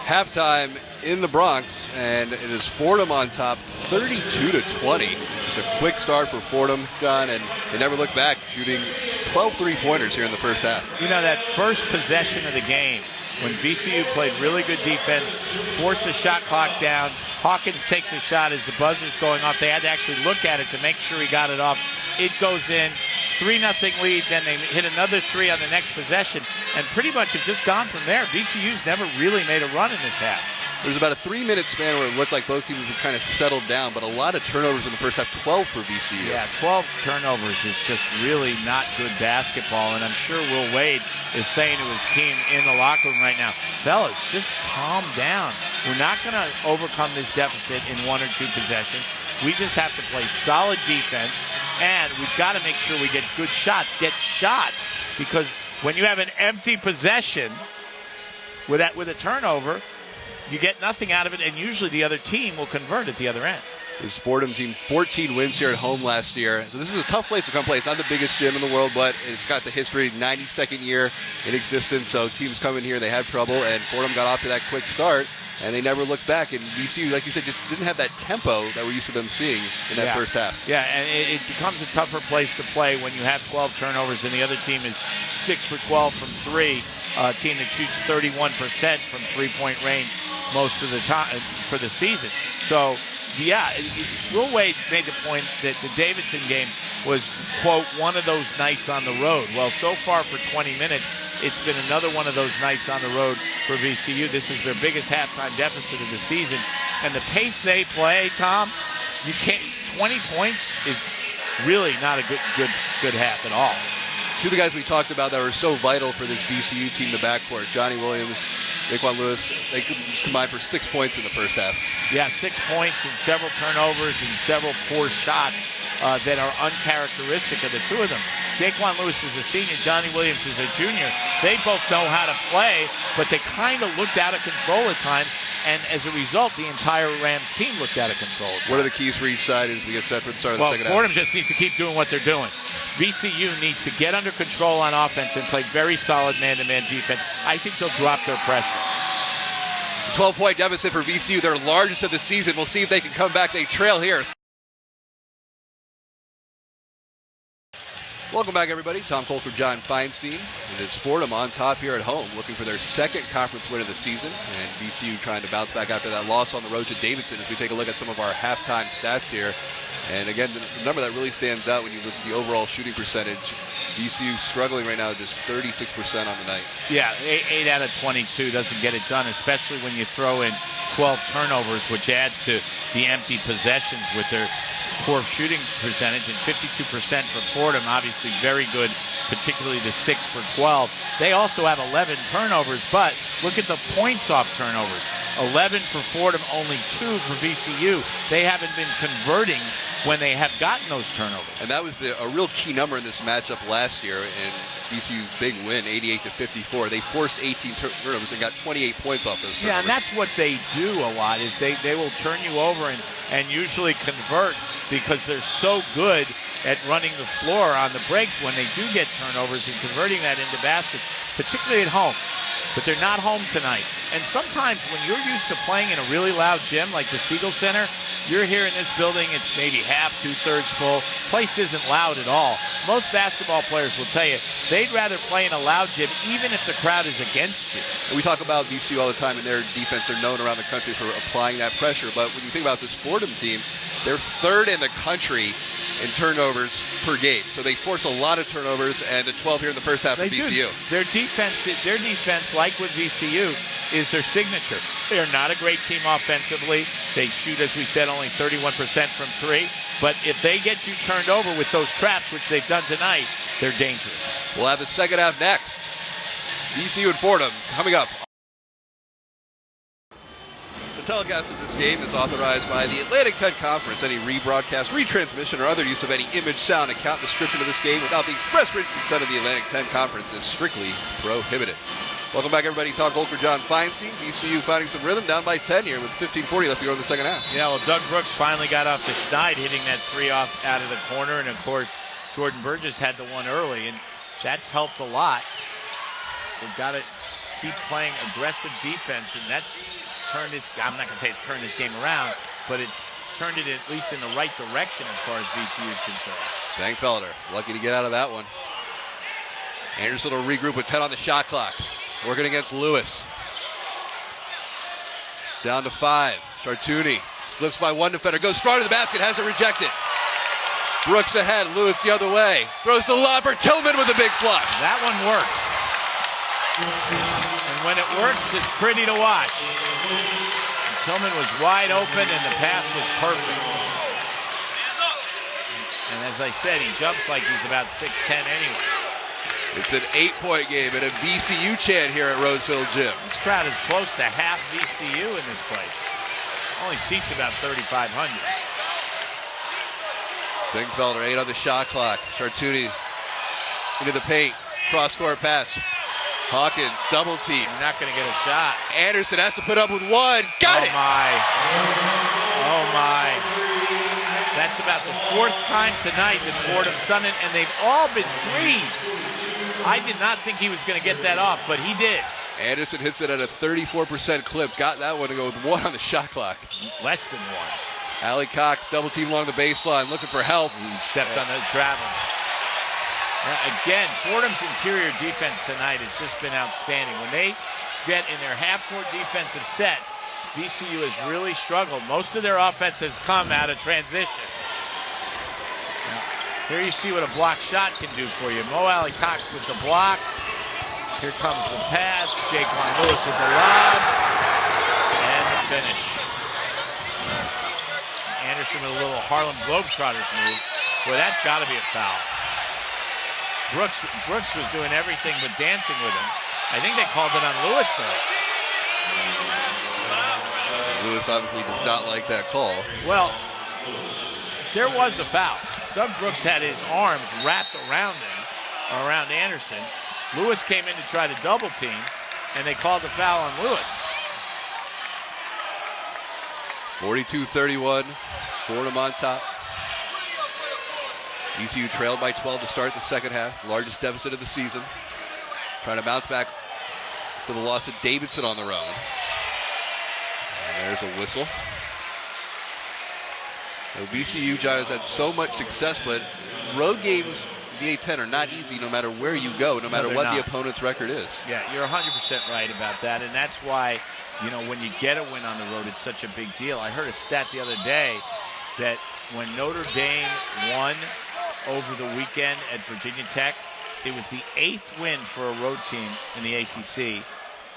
Halftime in the Bronx, and it is Fordham on top, 32-20. Just a quick start for Fordham, John, and they never looked back, shooting 12 three-pointers here in the first half. You know, that first possession of the game, when VCU played really good defense, forced the shot clock down, Hawkins takes a shot as the buzzer's going off. They had to actually look at it to make sure he got it off. It goes in. 3-0 lead, then they hit another three on the next possession, and pretty much have just gone from there. VCU's never really made a run in this half. There was about a 3-minute span where it looked like both teams had kind of settled down, but a lot of turnovers in the first half, 12 for VCU. Yeah, 12 turnovers is just really not good basketball, and I'm sure Will Wade is saying to his team in the locker room right now, fellas, just calm down. We're not going to overcome this deficit in one or two possessions. We just have to play solid defense, and we've got to make sure we get good shots. Get shots, because when you have an empty possession with a turnover, you get nothing out of it, and usually the other team will convert at the other end. This Fordham team, 14 wins here at home last year. So this is a tough place to come play. It's not the biggest gym in the world, but it's got the history, 92nd year in existence. So teams come in here, they have trouble, and Fordham got off to that quick start, and they never looked back. And VCU, like you said, just didn't have that tempo that we're used to them seeing in that first half. Yeah, and it becomes a tougher place to play when you have 12 turnovers and the other team is 6 for 12 from three. A team that shoots 31% from three-point range most of the time for the season. So, yeah, Will Wade made the point that the Davidson game was, quote, one of those nights on the road. Well, so far for 20 minutes, it's been another one of those nights on the road for VCU. This is their biggest halftime deficit of the season. And the pace they play, Tom, you can't. 20 points is really not a good half at all. Two of the guys we talked about that were so vital for this VCU team, the backcourt, Johnny Williams, Daquan Lewis, they combined for 6 points in the first half. Yeah, 6 points and several turnovers and several poor shots that are uncharacteristic of the two of them. Daquan Lewis is a senior, Johnny Williams is a junior. They both know how to play, but they kind of looked out of control at times, and as a result, the entire Rams team looked out of control. What are the keys for each side as we get set for the start of the second half? Fordham just needs to keep doing what they're doing. VCU needs to get under control on offense and play very solid man-to-man defense. I think they'll drop their pressure. 12-point deficit for VCU, their largest of the season. We'll see if they can come back. They trail here. Welcome back, everybody. Tom Kolker, John Feinstein. And it's Fordham on top here at home, looking for their second conference win of the season. And VCU trying to bounce back after that loss on the road to Davidson as we take a look at some of our halftime stats here. And again, the number that really stands out when you look at the overall shooting percentage, VCU struggling right now, just 36% on the night. Yeah, 8 out of 22 doesn't get it done, especially when you throw in 12 turnovers, which adds to the empty possessions with their poor shooting percentage. And 52% for Fordham, obviously very good, particularly the 6 for 12. They also have 11 turnovers, but look at the points off turnovers. 11 for Fordham, only 2 for VCU. They haven't been converting when they have gotten those turnovers. And that was a real key number in this matchup last year in VCU's big win, 88-54. They forced 18 turnovers and got 28 points off those turnovers. Yeah, and that's what they do a lot, is they will turn you over and usually convert because they're so good at running the floor on the break when they do get turnovers and converting that into baskets, particularly at home. But they're not home tonight. And sometimes when you're used to playing in a really loud gym like the Siegel Center, you're here in this building, it's maybe half, 2/3 full. Place isn't loud at all. Most basketball players will tell you they'd rather play in a loud gym even if the crowd is against you. And we talk about VCU all the time, and their defense are known around the country for applying that pressure. But when you think about this Fordham team, they're third in the country in turnovers per game. So they force a lot of turnovers, and the 12 here in the first half of VCU. Their defense, like with VCU, is their signature. They're not a great team offensively. They shoot, as we said, only 31% from three. But if they get you turned over with those traps, which they've done tonight, they're dangerous. We'll have the second half next. VCU and Fordham coming up. The telecast of this game is authorized by the Atlantic 10 Conference. Any rebroadcast, retransmission, or other use of any image, sound, account, description of this game without the express written consent of the Atlantic 10 Conference is strictly prohibited. Welcome back, everybody. Tom Kolker, John Feinstein. VCU finding some rhythm, down by 10 here with 15:40 left to go in the second half. Yeah, well, Doug Brooks finally got off the schneid, hitting that three off out of the corner. And, of course, Jordan Burgess had the one early, and that's helped a lot. They've got to keep playing aggressive defense, and that's turned this. I'm not going to say it's turned this game around, but it's turned it at least in the right direction as far as VCU is concerned. Sangfelder lucky to get out of that one. Anderson will regroup with 10 on the shot clock. Working against Lewis. Down to 5. Chartouni slips by one defender. Goes strong to the basket. Has it rejected. Brooks ahead. Lewis the other way. Throws the lob for Tillman with a big flush. That one works. And when it works, it's pretty to watch. Tillman was wide open and the pass was perfect. And as I said, he jumps like he's about 6'10" anyway. It's an 8-point game and a VCU chant here at Rose Hill Gym. This crowd is close to half VCU in this place. Only seats about 3,500. Singfelder 8 on the shot clock. Chartouni into the paint. Cross-court pass. Hawkins double team. You're not going to get a shot. Anderson has to put up with one. Got it! Oh my. That's about the 4th time tonight that Fordham's done it, and they've all been threes. I did not think he was going to get that off, but he did. Anderson hits it at a 34% clip. Got that one to go with 1 on the shot clock. Less than 1. Allie Cox double team along the baseline, looking for help. Stepped on the travel. Again, Fordham's interior defense tonight has just been outstanding. When they get in their half-court defensive sets, VCU has really struggled. Most of their offense has come out of transition. Now, here you see what a block shot can do for you. Mo Allie Cox with the block. Here comes the pass. Jaquan Lewis with the lob. And the finish. Anderson with a little Harlem Globetrotters move. Boy, that's got to be a foul. Brooks was doing everything but dancing with him. I think they called it on Lewis, though. Lewis obviously does not like that call. Well, there was a foul. Doug Brooks had his arms wrapped around him, around Anderson. Lewis came in to try to double team, and they called the foul on Lewis. 42-31, Fordham on top. VCU trailed by 12 to start the second half, largest deficit of the season. Trying to bounce back for the loss of Davidson on the road. And there's a whistle. The VCU, John, has had so much success, but road games in the A-10 are not easy no matter where you go, no matter what the opponent's record is. Yeah, you're 100% right about that, and that's why, you know, when you get a win on the road, it's such a big deal. I heard a stat the other day that when Notre Dame won over the weekend at Virginia Tech, it was the 8th win for a road team in the ACC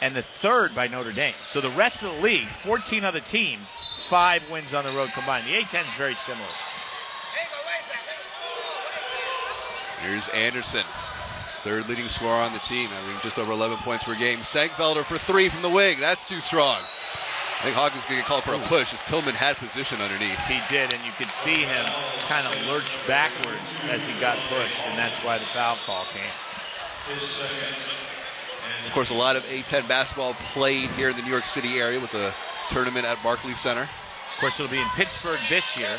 and the 3rd by Notre Dame. So the rest of the league, 14 other teams, 5 wins on the road combined. The A-10 is very similar. Here's Anderson, 3rd leading scorer on the team, averaging just over 11 points per game. Sangfelder for 3 from the wing. That's too strong. I think Hawkins going to get called for a push as Tillman had position underneath. He did, and you could see him kind of lurch backwards as he got pushed, and that's why the foul call came. Of course, a lot of A-10 basketball played here in the New York City area with the tournament at Barclays Center. Of course, it'll be in Pittsburgh this year.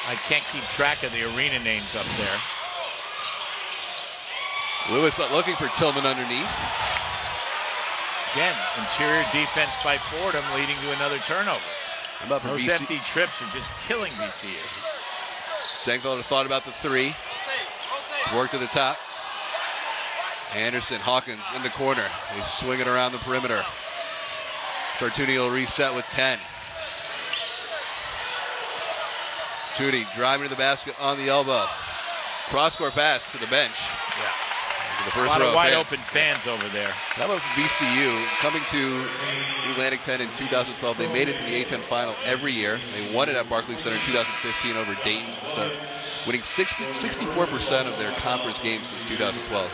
I can't keep track of the arena names up there. Lewis looking for Tillman underneath. Again, interior defense by Fordham leading to another turnover. Those empty trips are just killing VCU. Sangfelder thought about the 3. Worked to the top. Anderson, Hawkins in the corner. They swing it around the perimeter. Chartouni will reset with 10. Chartouni driving to the basket on the elbow. Cross-court pass to the bench. Yeah. The first a lot row of wide open fans over there. How about VCU coming to Atlantic 10 in 2012? They made it to the A-10 final every year. They won it at Barclays Center in 2015 over Dayton, winning 64% of their conference games since 2012.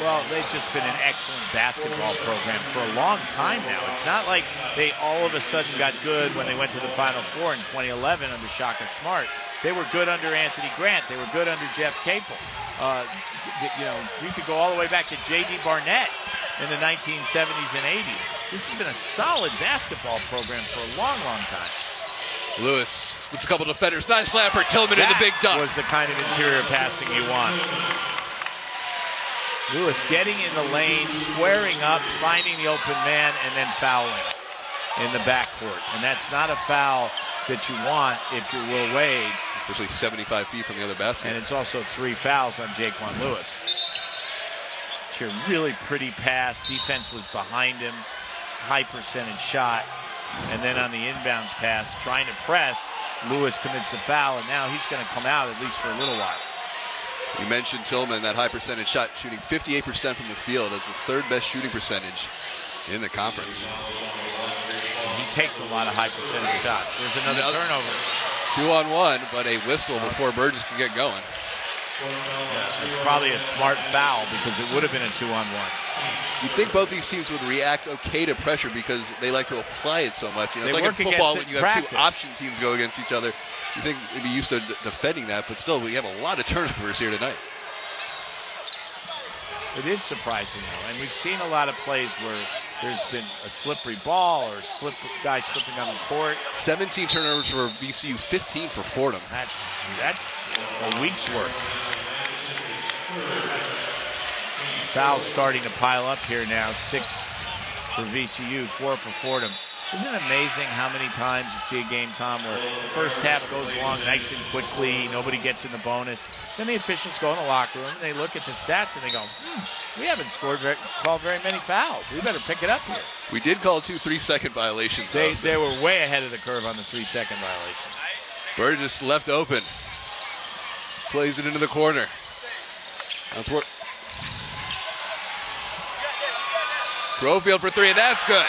Well, they've just been an excellent basketball program for a long time now. It's not like they all of a sudden got good when they went to the Final Four in 2011 under Shaka Smart. They were good under Anthony Grant. They were good under Jeff Capel. You know, you could go all the way back to J.D. Barnett in the 1970s and 80s. This has been a solid basketball program for a long, long time. Lewis splits a couple defenders. Nice slap for Tillman in the big dunk. That was the kind of interior passing you want. Lewis getting in the lane, squaring up, finding the open man, and then fouling in the backcourt. And that's not a foul that you want if you're Will Wade. Especially 75 feet from the other basket. And it's also 3 fouls on Jaquan Lewis. It's a really pretty pass. Defense was behind him. High percentage shot. And then on the inbounds pass, trying to press, Lewis commits the foul, and now he's going to come out at least for a little while. You mentioned Tillman, that high percentage shot, shooting 58% from the field as the third best shooting percentage in the conference. He takes a lot of high percentage shots. There's another turnover. 2-on-1, but a whistle before Burgess can get going. Yeah, it's probably a smart foul because it would have been a 2-on-1. You'd think both these teams would react okay to pressure because they like to apply it so much. You know, it's they like in football when you have practice. 2 option teams go against each other. You think they'd be used to defending that, but still, we have a lot of turnovers here tonight. It is surprising, though, and we've seen a lot of plays where there's been a slippery ball or guys slipping on the court. 17 turnovers for VCU, 15 for Fordham. That's a week's worth. Fouls starting to pile up here now. 6 for VCU, 4 for Fordham. Isn't it amazing how many times you see a game, Tom, where the first half goes along nice and quickly, nobody gets in the bonus. Then the officials go in the locker room and they look at the stats and they go, we haven't called very many fouls. We better pick it up here. We did call 2 3-second violations. They were way ahead of the curve on the 3-second violations. Burgess left open. Plays it into the corner. That's where Brofield for 3, and that's good.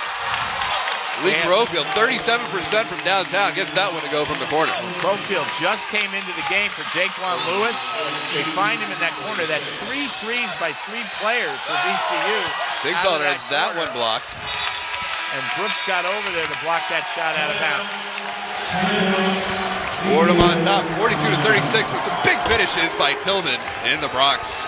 Lee Brofield, 37% from downtown, gets that one to go from the corner. Brofield just came into the game for Jaquan Lewis. They find him in that corner. That's 3 threes by 3 players for VCU. Singfelder has that one blocked. And Brooks got over there to block that shot out of bounds. Fordham on top, 42-36, with some big finishes by Tillman in the Bronx.